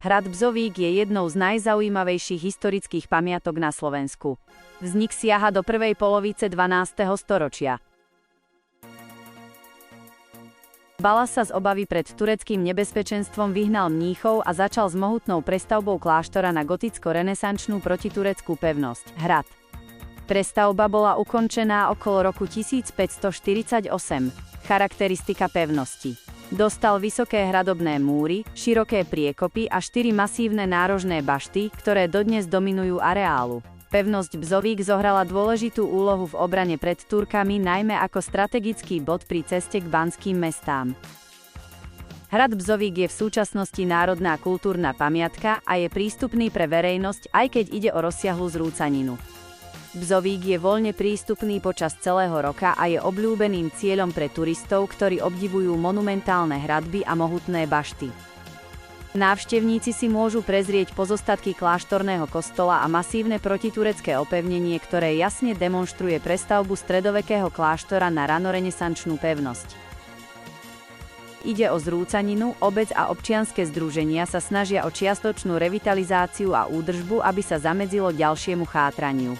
Hrad Bzovík je jednou z najzaujímavejších historických pamiatok na Slovensku. Vznik siaha do prvej polovice 12. storočia. Bala sa z obavy pred tureckým nebezpečenstvom vyhnal mníchov a začal s mohutnou prestavbou kláštora na goticko-renesančnú protitureckú pevnosť, hrad. Prestavba bola ukončená okolo roku 1548. Charakteristika pevnosti. Dostal vysoké hradobné múry, široké priekopy a 4 masívne nárožné bašty, ktoré dodnes dominujú areálu. Pevnosť Bzovík zohrala dôležitú úlohu v obrane pred Turkami, najmä ako strategický bod pri ceste k banským mestám. Hrad Bzovík je v súčasnosti národná kultúrna pamiatka a je prístupný pre verejnosť, aj keď ide o rozsiahlu zrúcaninu. Bzovík je voľne prístupný počas celého roka a je obľúbeným cieľom pre turistov, ktorí obdivujú monumentálne hradby a mohutné bašty. Návštevníci si môžu prezrieť pozostatky kláštorného kostola a masívne protiturecké opevnenie, ktoré jasne demonštruje prestavbu stredovekého kláštora na ranorenesančnú pevnosť. Ide o zrúcaninu, obec a občianske združenia sa snažia o čiastočnú revitalizáciu a údržbu, aby sa zamedzilo ďalšiemu chátraniu.